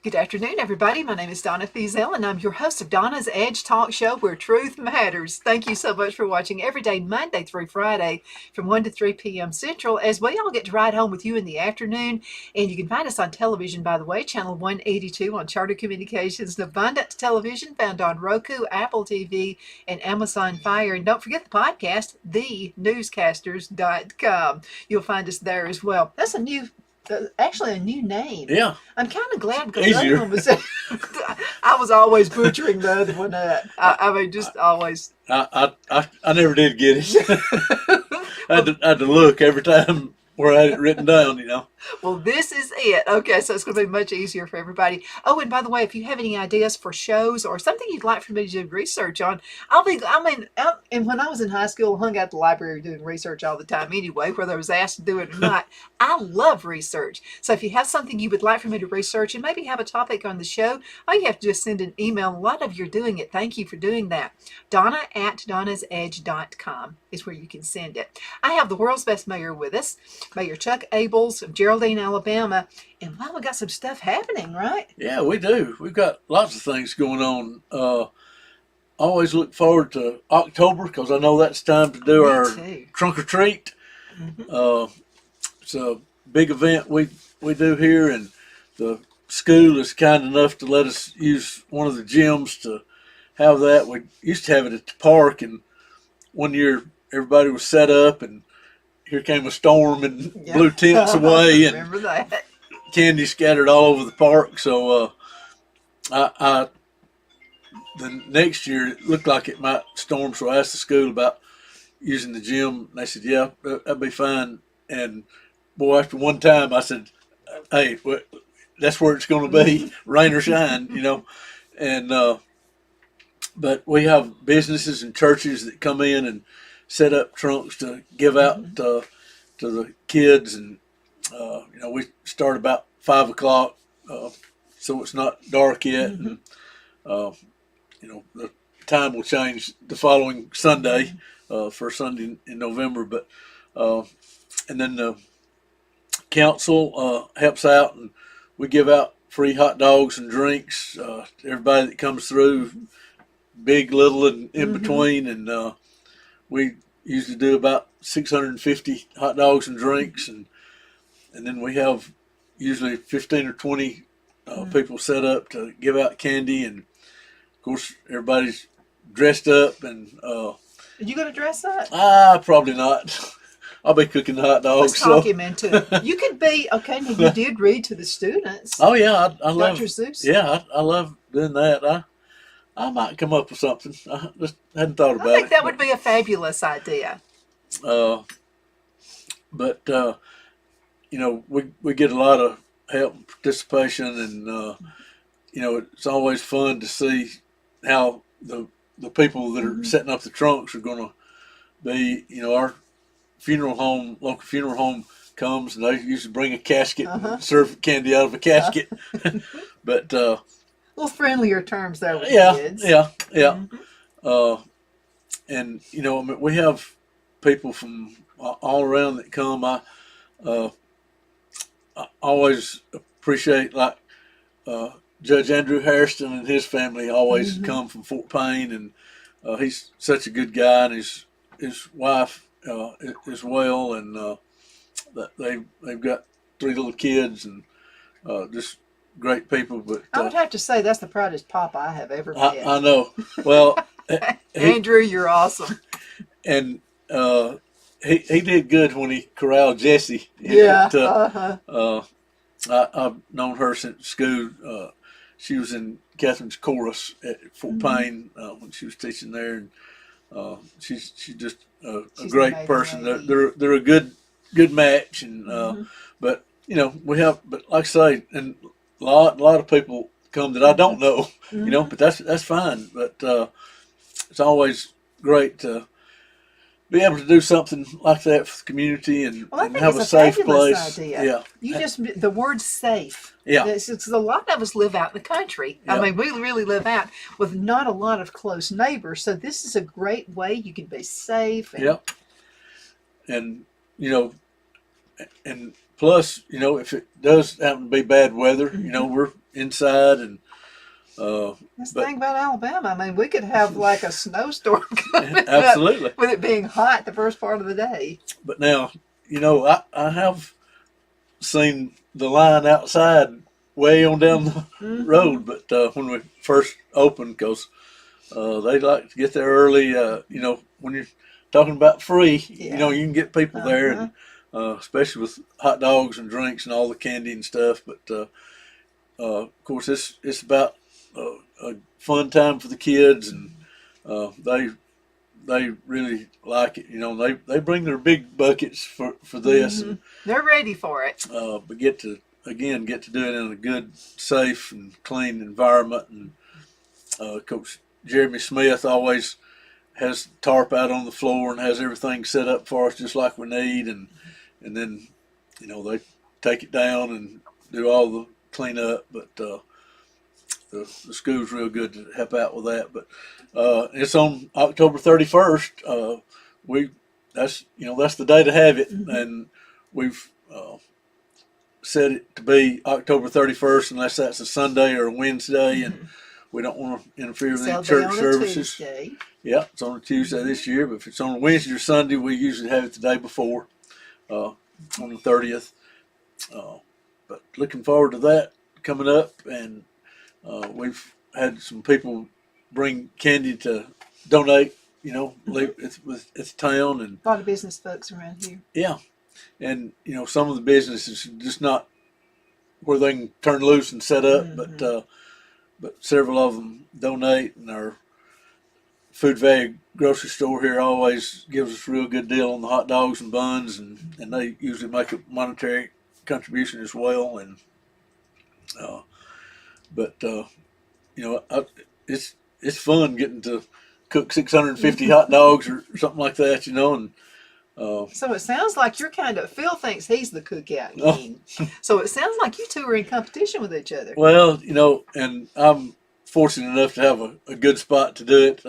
Good afternoon, everybody. My name is Donna Thiesel, and I'm your host of Donna's Edge Talk Show, where truth matters. Thank you so much for watching every day, Monday through Friday, from 1 to 3 p.m. Central, as we all get to ride home with you in the afternoon. And you can find us on television, by the way, channel 182 on Charter Communications, and Abundant Television, found on Roku, Apple TV, and Amazon Fire. And don't forget the podcast, thenewscasters.com. You'll find us there as well. That's actually a new name. Yeah, I'm kind of glad because the other easier. one was. I was always butchering the other one up. I mean, just always. I never did get it. I had to look every time where I had it written down. Well, this is it. Okay, so it's going to be much easier for everybody. Oh, and by the way, if you have any ideas for shows or something you'd like for me to do research on, and when I was in high school, I hung out at the library doing research all the time anyway, whether I was asked to do it or not. I love research. So if you have something you would like for me to research and maybe have a topic on the show, all you have to just send an email. A lot of you are doing it. Thank you for doing that. Donna@donnasedge.com is where you can send it. I have the world's best mayor with us, Mayor Chuck Abels of Geraldine, Alabama. And wow, we got some stuff happening, right? Yeah, we do. We've got lots of things going on. Always look forward to October because I know that's time to do Me our too. trunk or treat. It's a big event we do here, and the school is kind enough to let us use one of the gyms to have that. We used to have it at the park, and one year everybody was set up, and here came a storm and Yeah. blew tents away, and Remember that? candy scattered all over the park. So I the next year it looked like it might storm, so I asked the school about using the gym. And they said, "Yeah, that'd be fine." And boy, after one time, I said, "Hey, that's where it's going to be, rain or shine." And but we have businesses and churches that come in and set up trunks to give out to the kids, and we start about 5 o'clock, so it's not dark yet, and the time will change the following Sunday, for Sunday in November, but and then the council helps out, and we give out free hot dogs and drinks to everybody that comes through, big, little, and in between, and we usually do about 650 hot dogs and drinks, and then we have usually 15 or 20 people set up to give out candy, and of course everybody's dressed up, and Are you going to dress up? probably not. I'll be cooking the hot dogs. Let's talk him into it. You could be, okay, now you did read to the students. Oh yeah, I love Dr. Seuss. Yeah, I love doing that. I might come up with something. I just hadn't thought about it. I think that would be a fabulous idea. But we get a lot of help and participation, and it's always fun to see how the people that are setting up the trunks are going to be. Our local funeral home comes, and they usually bring a casket and serve candy out of a casket. But A little friendlier terms there with yeah, kids. yeah. And we have people from all around that come. I always appreciate, like, Judge Andrew Hairston and his family always come from Fort Payne, and he's such a good guy, and his wife as well, and they've got 3 little kids, and just great people. But I would have to say that's the proudest papa I have ever met. I know. Well, Andrew, you're awesome. and he did good when he corralled Jessie. Yeah. I've known her since school. She was in Catherine's chorus at Fort Payne when she was teaching there, and she's just a She's great an amazing person. lady. They're a good match, and but we have, but like I say, and a lot of people come that I don't know, but that's fine. But it's always great to be able to do something like that for the community, and, Well, I and think have it's a safe fabulous place. idea. The word safe. Yeah. It's a lot of us live out in the country. Yeah. I mean, we really live out with not a lot of close neighbors. So this is a great way you can be safe. And, Yep. And and plus, if it does happen to be bad weather, we're inside and That's the but thing about Alabama. I mean, we could have like a snowstorm coming up absolutely. with it being hot the first part of the day. But now, I have seen the line outside way on down the road, but when we first opened, because they like to get there early. When you're talking about free, Yeah. you can get people there, and especially with hot dogs and drinks and all the candy and stuff. But of course, it's about a fun time for the kids, and they really like it. They bring their big buckets for this, and They're ready for it. but get to do it in a good, safe, and clean environment. And Coach Jeremy Smith always has tarp out on the floor and has everything set up for us just like we need, and then they take it down and do all the cleanup. But the school's real good to help out with that. But it's on October 31st. That's the day to have it, and we've set it to be October 31st, unless that's a Sunday or a Wednesday, and we don't want to interfere with any church services. Tuesday. Yeah, it's on a Tuesday this year, but if it's on a Wednesday or Sunday, we usually have it the day before, on the 30th. But looking forward to that coming up, and we've had some people bring candy to donate. It's town, and A lot of business folks around here. yeah, and some of the businesses are just not where they can turn loose and set up, but several of them donate, and our Food Value grocery store here always gives us a real good deal on the hot dogs and buns, and they usually make a monetary contribution as well. And it's fun getting to cook 650 hot dogs or something like that, and So it sounds like Phil thinks he's the cookout king. So it sounds like you two are in competition with each other. well, and I'm fortunate enough to have a good spot to do it.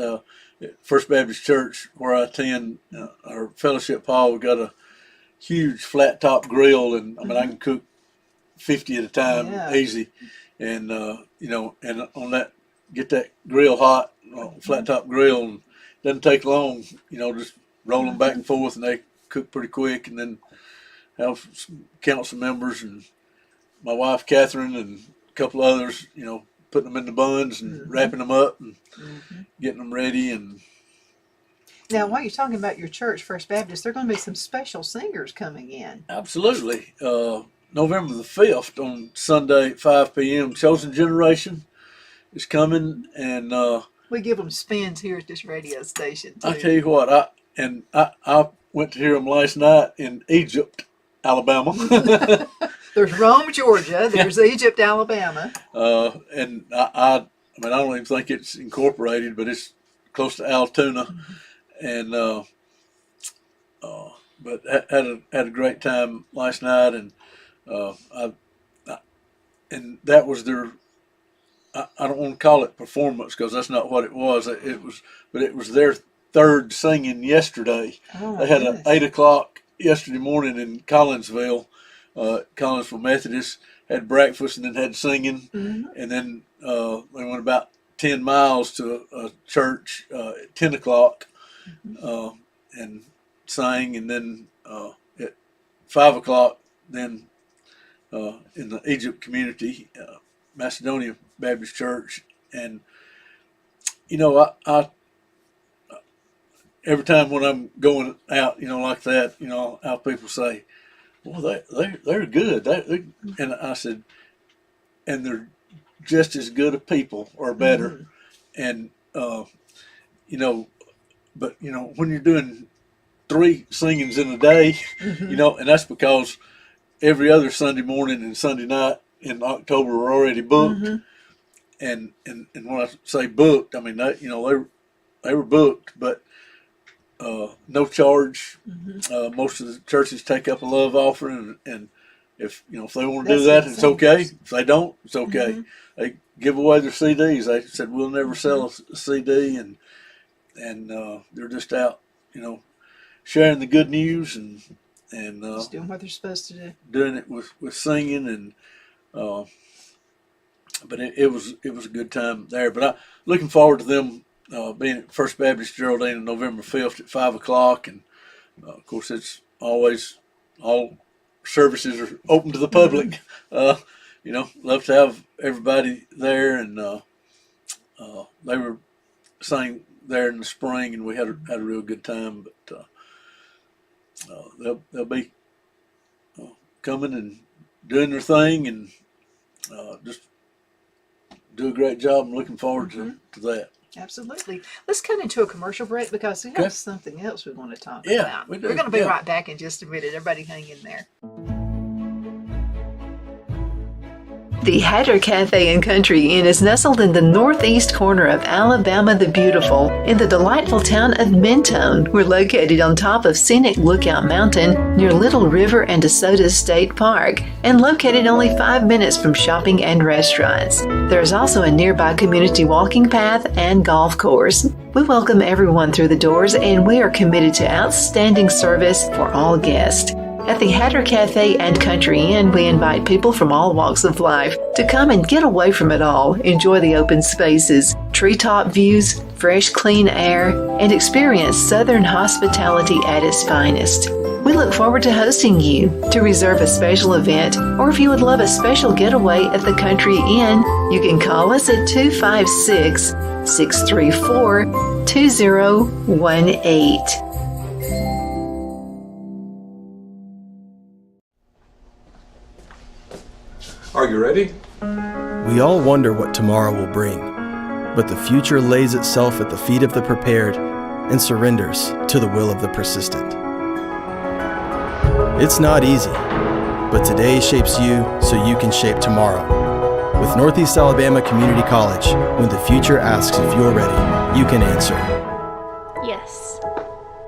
At First Baptist Church, where I attend, our fellowship hall, we got a huge flat top grill, and I can cook 50 at a time, easy. And and on that, get that grill hot, flat top grill, and it doesn't take long. Just roll them back and forth, and they cook pretty quick. And then have some council members and my wife Catherine and a couple others, putting them in the buns and wrapping them up and getting them ready. And now, while you're talking about your church, First Baptist, there are going to be some special singers coming in. absolutely, November the 5th on Sunday at 5 p.m. Chosen Generation is coming, and We give them spins here at this radio station, too. I tell you what, I went to hear them last night in Egypt, Alabama. There's Rome, Georgia. There's Egypt, Alabama. And I don't even think it's incorporated, but it's close to Altoona, and but had a great time last night, and and that was their. I don't want to call it performance, because that's not what it was. But it was their third singing yesterday. Oh, They had goodness. an 8 o'clock yesterday morning in Collinsville, Collinsville Methodist. Had breakfast and then had singing, and then they went about 10 miles to a church at 10 o'clock and sang, and then at 5 o'clock, then in the Egypt community, Macedonia Baptist Church. And I every time when I'm going out, like that, how people say, well, they're good. And I said, and they're just as good a people or better. And but when you're doing 3 singings in a day, and that's because every other Sunday morning and Sunday night in October are already booked. And when I say booked, I mean they were booked, but no charge. Most of the churches take up a love offering, and if if they want to do that, it's okay. If they don't, it's okay. They give away their CDs. They said we'll never sell a CD, and they're just out, sharing the good news, and and Just doing what they're supposed to do. doing it with singing and. But it was a good time there. But looking forward to them being at First Baptist Geraldine on November 5th at 5:00, and of course it's always all services are open to the public. Love to have everybody there, and they were sang there in the spring, and we had a real good time. But they'll be coming and doing their thing, and just do a great job. I'm looking forward to that. Absolutely. Let's cut into a commercial break because we have something else we want to talk about. We do. We're going to be right back in just a minute. Everybody hang in there. The Hatter Cafe and Country Inn is nestled in the northeast corner of Alabama the Beautiful in the delightful town of Mentone. We're located on top of scenic Lookout Mountain near Little River and DeSoto State Park and located only 5 minutes from shopping and restaurants. There is also a nearby community walking path and golf course. We welcome everyone through the doors and we are committed to outstanding service for all guests. At the Hatter Cafe and Country Inn, we invite people from all walks of life to come and get away from it all, enjoy the open spaces, treetop views, fresh, clean air, and experience Southern hospitality at its finest. We look forward to hosting you. To reserve a special event, or if you would love a special getaway at the Country Inn, you can call us at 256-634-2018. Are you ready? We all wonder what tomorrow will bring, but the future lays itself at the feet of the prepared and surrenders to the will of the persistent. It's not easy, but today shapes you so you can shape tomorrow. With Northeast Alabama Community College, when the future asks if you're ready, you can answer. Yes.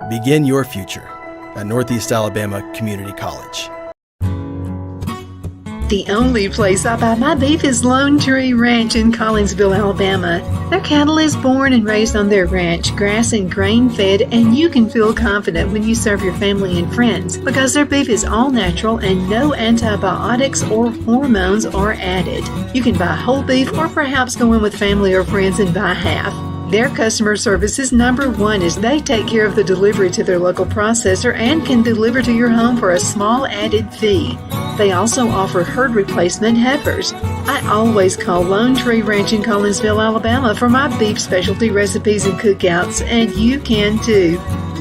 Begin your future at Northeast Alabama Community College. The only place I buy my beef is Lone Tree Ranch in Collinsville, Alabama. Their cattle is born and raised on their ranch, grass and grain fed, and you can feel confident when you serve your family and friends because their beef is all natural and no antibiotics or hormones are added. You can buy whole beef or perhaps go in with family or friends and buy half. Their customer service is number one as they take care of the delivery to their local processor and can deliver to your home for a small added fee. They also offer herd replacement heifers. I always call Lone Tree Ranch in Collinsville, Alabama for my beef specialty recipes and cookouts, and you can too.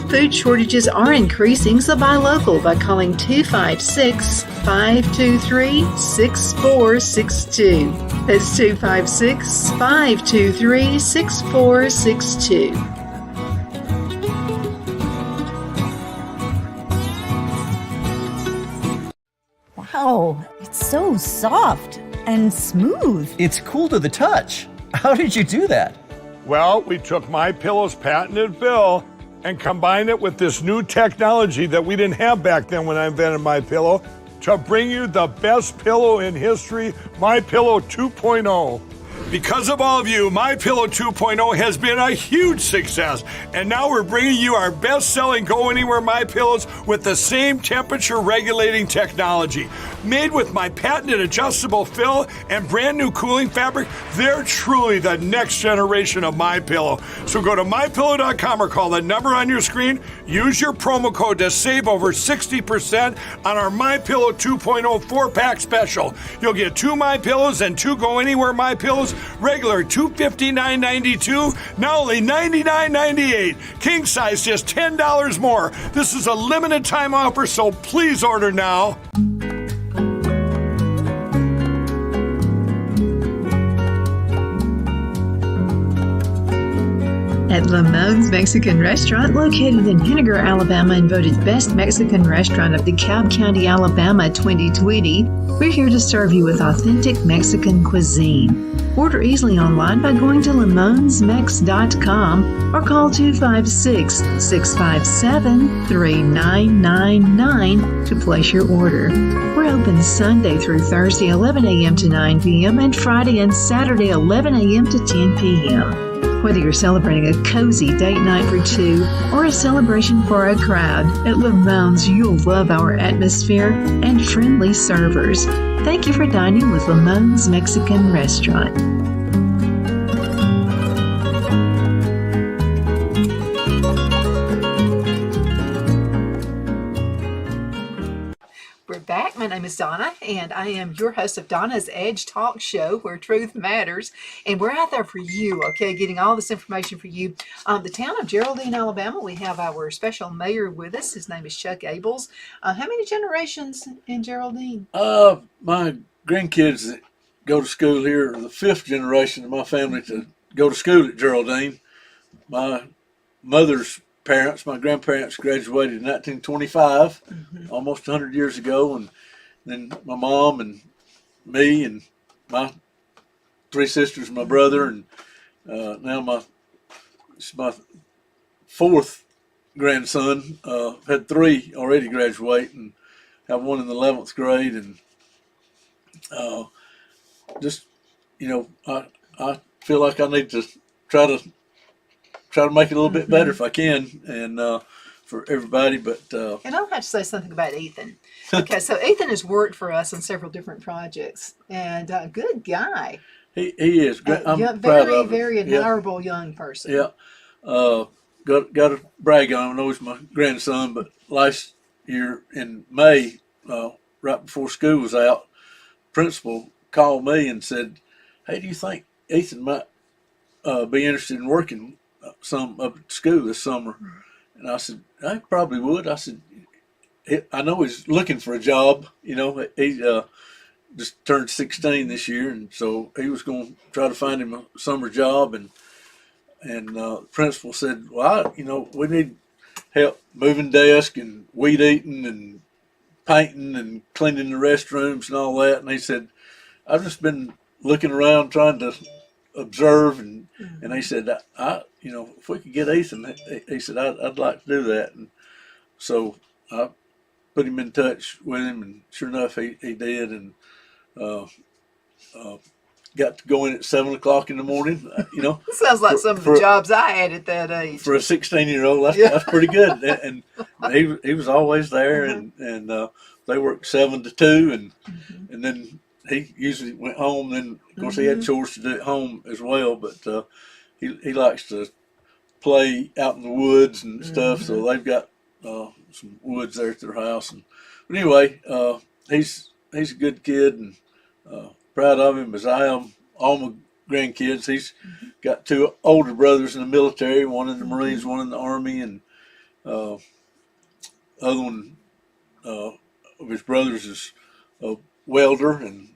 Food shortages are increasing, so buy local by calling 256-523-6462. That's 256-523-6462. Wow, it's so soft and smooth. It's cool to the touch. How did you do that? Well, we took MyPillow's patented fill and combined it with this new technology that we didn't have back then when I invented MyPillow to bring you the best pillow in history, MyPillow 2.0. Because of all of you, MyPillow 2.0 has been a huge success, and now we're bringing you our best-selling Go Anywhere MyPillows with the same temperature-regulating technology. Made with my patented adjustable fill and brand new cooling fabric, they're truly the next generation of MyPillow. So go to MyPillow.com or call the number on your screen. Use your promo code to save over 60% on our MyPillow 2.0 4-pack special. You'll get 2 MyPillows and 2 Go Anywhere MyPillows, regular $259.92, now only $99.98. King size just $10 more. This is a limited time offer, so please order now. At Lamone's Mexican Restaurant, located in Henniger, Alabama, and voted Best Mexican Restaurant of DeKalb County, Alabama 2020, we're here to serve you with authentic Mexican cuisine. Order easily online by going to lamonsmex.com or call 256-657-3999 to place your order. We're open Sunday through Thursday 11 a.m. to 9 p.m. and Friday and Saturday 11 a.m. to 10 p.m. Whether you're celebrating a cozy date night for two or a celebration for a crowd, at Lamone's you'll love our atmosphere and friendly servers. Thank you for dining with Lamone's Mexican Restaurant. We're back. My name is Donna, and I am your host of Donna's Edge Talk Show, where truth matters. And we're out there for you, okay, getting all this information for you. The town of Geraldine, Alabama, we have our special mayor with us. His name is Chuck Abels. How many generations in Geraldine? My grandkids that go to school here are the fifth generation of my family to go to school at Geraldine. My mother's parents, my grandparents, graduated in 1925, almost 100 years ago, and then my mom and me and my three sisters and my brother, and now it's my fourth grandson. Had three already graduate, and have one in the 11th grade, and just, you know, I feel like I need to try to make it a little bit better if I can, and for everybody. But and I'll have to say something about Ethan. Okay, so Ethan has worked for us on several different projects, and good guy. he is. I'm proud very, of him. very admirable young person. Yeah. Got to brag on him. I know he's my grandson, but last year in May, right before school was out, principal called me and said, "Hey, do you think Ethan might be interested in working some up at school this summer?" And I said, "I probably would." I said, "I know he's looking for a job. You know, he just turned 16 this year, and so he was going to try to find him a summer job." And the principal said, "Well, we need help moving desk and weed eating and painting and cleaning the restrooms and all that." And he said, "I've just been looking around trying to observe," and he said, if we could get Ethan," he said, I'd like to do that." And so I put him in touch with him, and sure enough, he did, and got to go in at 7 o'clock in the morning. Sounds like some of the jobs I had at that age. For a 16-year-old, that's pretty good. And he was always there, and they worked 7 to 2, and then he usually went home. Then of course he had chores to do at home as well, but he likes to play out in the woods and stuff. So they've got some woods there at their house. But anyway, he's a good kid, and proud of him as I am all my grandkids. He's got 2 older brothers in the military, one in the Marines, one in the Army, and other one of his brothers is a welder, and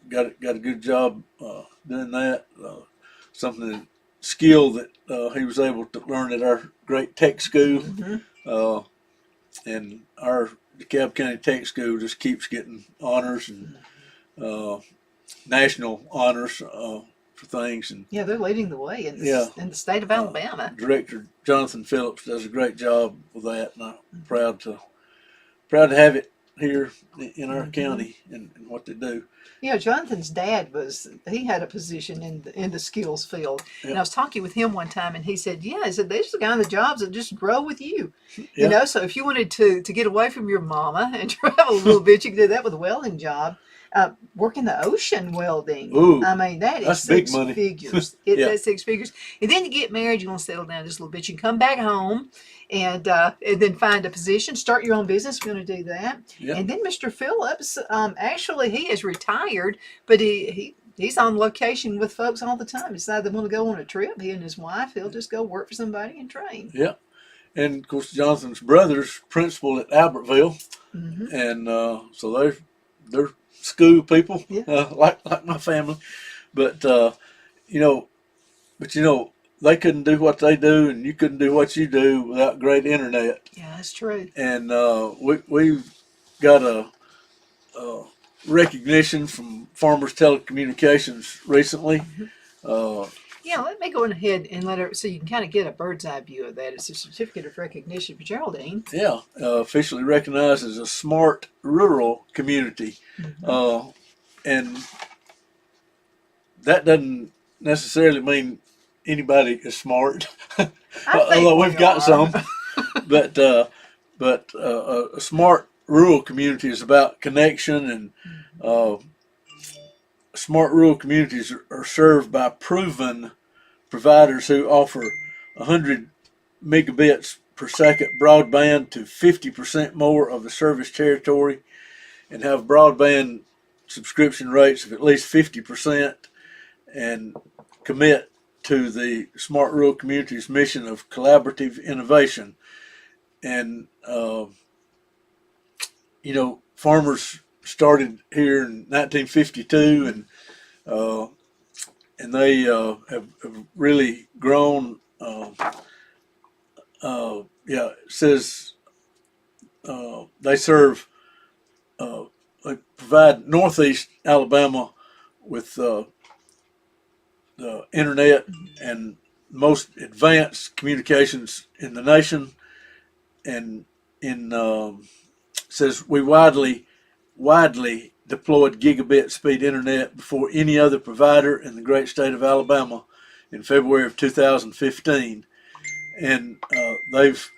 got a good job doing that. Something skill that he was able to learn at our great tech school, and our DeKalb County Tech School just keeps getting honors and national honors for things. And yeah, they're leading the way in the state of Alabama. Director Jonathan Phillips does a great job with that, and I'm proud to have it here in our county and what they do. Jonathan's dad he had a position in the skills field. Yep. And I was talking with him one time, and he said, there's the kind of jobs that just grow with you. Yep. So if you wanted to get away from your mama and travel a little bit, you could do that with a welding job. Work in the ocean welding. Ooh, I mean, that's big 6 money. figures. That's 6 figures. And then you get married, you want to settle down just a little bit. You can come back home and then find a position, start your own business. We're going to do that. Yep. And then Mr. Phillips, actually, he is retired, but he's on location with folks all the time. Decide they want to go on a trip, he and his wife, he'll just go work for somebody and train. Yeah. And, of course, Jonathan's brother's principal at Albertville. And so they're school people, like my family, but they couldn't do what they do, and you couldn't do what you do without great internet. Yeah, that's true. And we've got a recognition from Farmers Telecommunications recently. Let me go ahead and let her, so you can kind of get a bird's eye view of that. It's a certificate of recognition for Geraldine. Yeah, officially recognized as a smart rural community. And that doesn't necessarily mean anybody is smart, I think although we we've got are. some. But a smart rural community is about connection, and smart rural communities are served by proven providers who offer 100 megabits per second broadband to 50% more of the service territory, and have broadband subscription rates of at least 50%, and commit to the Smart Rural Communities mission of collaborative innovation. And, farmers started here in 1952, and they have really grown. It says they serve, they provide Northeast Alabama with the internet and most advanced communications in the nation. And says we widely deployed gigabit speed internet before any other provider in the great state of Alabama in February of 2015, and they've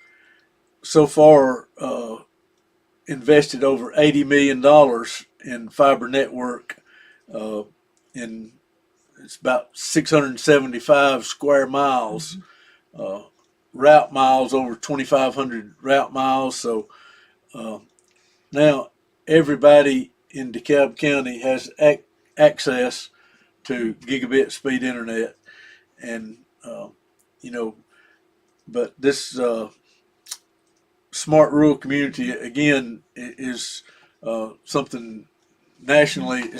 so far invested over $80 million in fiber network. In it's about 675 square miles, route miles over 2,500 route miles. So now everybody in DeKalb County has access to gigabit speed internet, and but this smart rural community again is something nationally.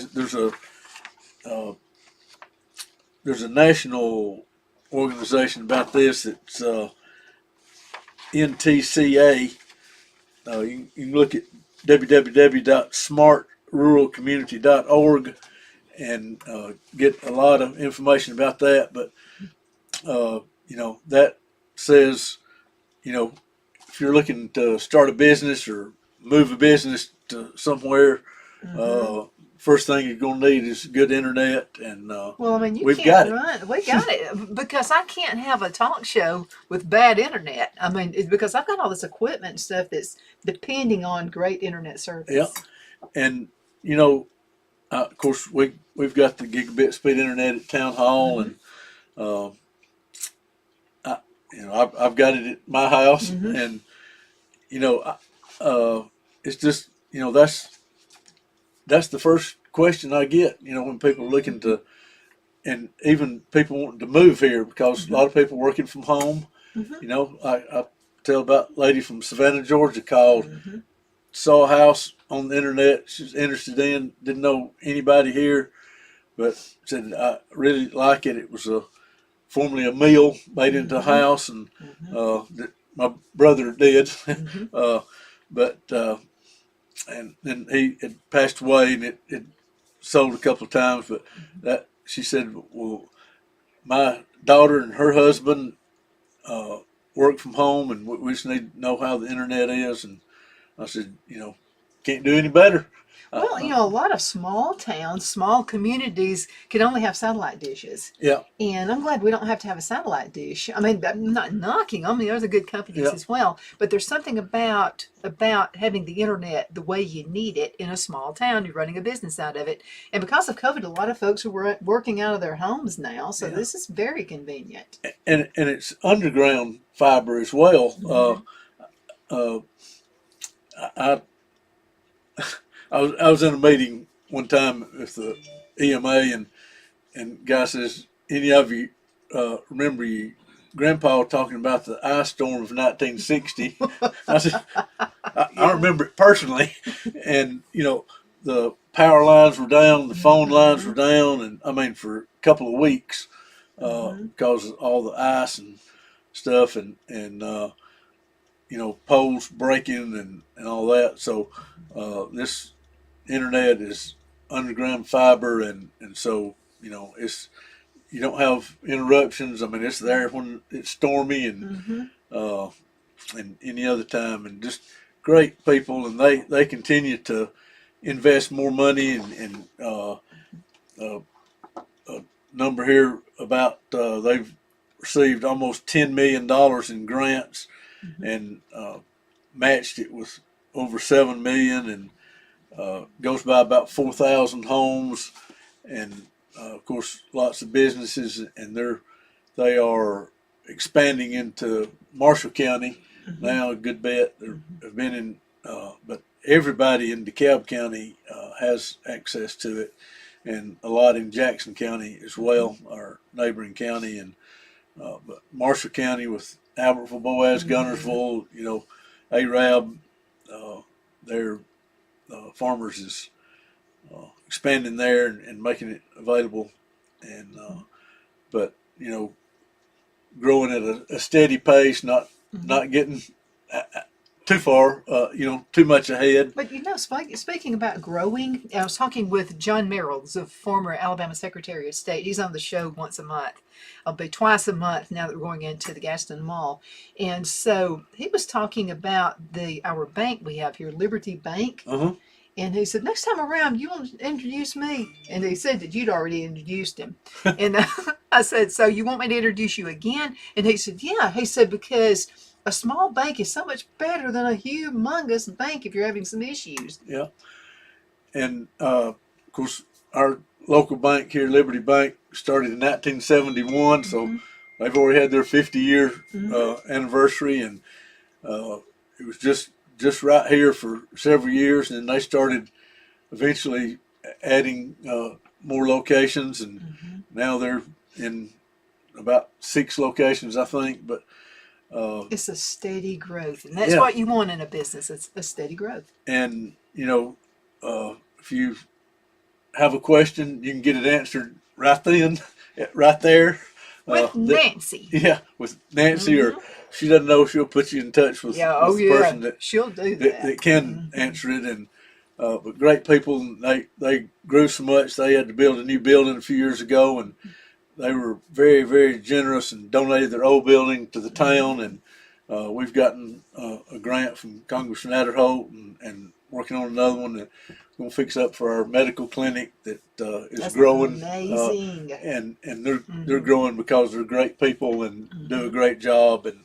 There's a national organization about this. It's NTCA. You can look at www.smartruralcommunity.org and get a lot of information about that. But that says, if you're looking to start a business or move a business to somewhere, first thing you're going to need is good internet. And Well, I mean, we've can't got run. We got it because I can't have a talk show with bad internet. I mean, it's because I've got all this equipment and stuff that's depending on great internet service. Yeah, and of course we've got the gigabit speed internet at Town Hall, and I've got it at my house, and it's just that's the first question I get. When people are looking to, and even people wanting to move here, because a lot of people working from home. I tell about a lady from Savannah, Georgia, called, saw a house on the internet she was interested in, didn't know anybody here, but said, I really like it. It was formerly a mill made into a house, and that my brother did, but and then he had passed away, and it sold a couple of times, but that she said, well, my daughter and her husband work from home, and we just need to know how the internet is. And I said, can't do any better. Well, a lot of small towns, small communities can only have satellite dishes. Yeah. And I'm glad we don't have to have a satellite dish. I mean, I'm not knocking. I mean, there's a good companies as well. But there's something about having the internet the way you need it in a small town. You're running a business out of it. And because of COVID, a lot of folks are working out of their homes now. So this is very convenient. And it's underground fiber as well. I was in a meeting one time with the EMA, and guy says, any of you remember your grandpa talking about the ice storm of 1960? I said, I remember it personally. And, the power lines were down, the phone lines were down, and I mean, for a couple of weeks because of all the ice and stuff, and poles breaking and all that. So this internet is underground fiber, and so it's, you don't have interruptions. I mean, it's there when it's stormy and any other time, and just great people, and they continue to invest more money, and a number here about they've received almost $10 million in grants, and matched it with over $7 million, and goes by about 4,000 homes, and of course lots of businesses, and they are expanding into Marshall County now a good bit. They've been in, but everybody in DeKalb County has access to it, and a lot in Jackson County as well, our neighboring county, and but Marshall County with Albertville, Boaz, Gunnersville, you know, Arab, their farmers is expanding there and making it available, and but you know, growing at a steady pace, not getting too far, you know, too much ahead. But you know, speaking about growing, I was talking with John Merrill, the former Alabama Secretary of State. He's on the show once a month. I'll be twice a month now that we're going into the Gaston Mall. And so he was talking about our bank we have here, Liberty Bank. And he said, next time around, you want to introduce me? And he said that you'd already introduced him. And I said, so you want me to introduce you again? And he said, yeah. He said, because a small bank is so much better than a humongous bank if you're having some issues. Yeah. And of course, our local bank here, Liberty Bank, started in 1971. So they've already had their 50-year anniversary. And it was just right here for several years. And then they started eventually adding more locations. And now they're in about 6 locations, I think. But it's a steady growth, and that's what you want in a business. It's a steady growth. And you know, if you have a question, you can get it answered right then, right there. With Nancy. With Nancy, or if she doesn't know, she'll put you in touch with, with the person that she'll do that can answer it. And but great people, and they grew so much they had to build a new building a few years ago, and they were very, very generous and donated their old building to the town. And we've gotten a grant from Congressman Adderholt, and working on another one that we're going to fix up for our medical clinic that is That's growing. Amazing. And they're growing because they're great people and do a great job. And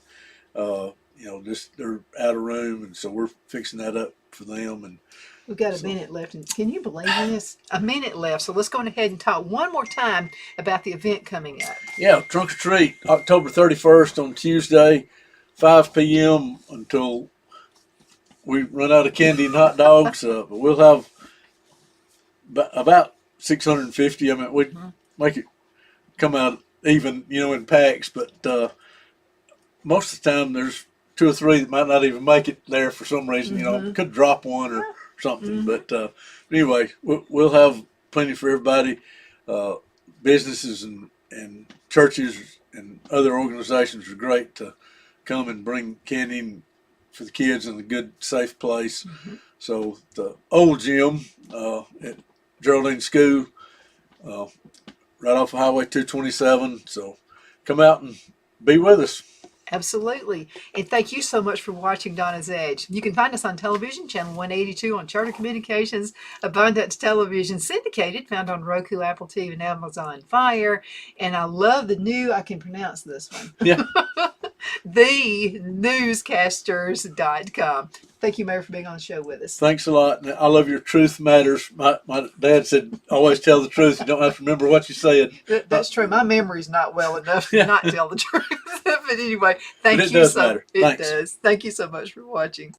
you know, just they're out of room, and so we're fixing that up for them. And we've got a minute left, and can you believe this? A minute left, so let's go ahead and talk one more time about the event coming up. Yeah, Trunk or Treat, October 31st on Tuesday, 5 p.m. until we run out of candy and hot dogs. But we'll have about 650. I mean, we'd make it come out even, you know, in packs, but most of the time there's 2 or 3 that might not even make it there for some reason. You know, could drop one or something. But anyway, we'll have plenty for everybody. Businesses and churches and other organizations are great to come and bring candy for the kids in a good, safe place. So the old gym at Geraldine School, right off of Highway 227. So come out and be with us. Absolutely. And thank you so much for watching Donna's Edge. You can find us on television, channel 182 on Charter Communications, Abundance Television, syndicated, found on Roku, Apple TV, and Amazon Fire. And I love the new, I can pronounce this one. Yeah. thenewscasters.com. Thank you, Mayor, for being on the show with us. Thanks a lot. And I love your truth matters. My dad said, always tell the truth. You don't have to remember what you said. That's true. My memory's not well enough to Yeah. not tell the truth. But anyway, thank But it you does so matter. It Thanks. does. Thank you so much for watching.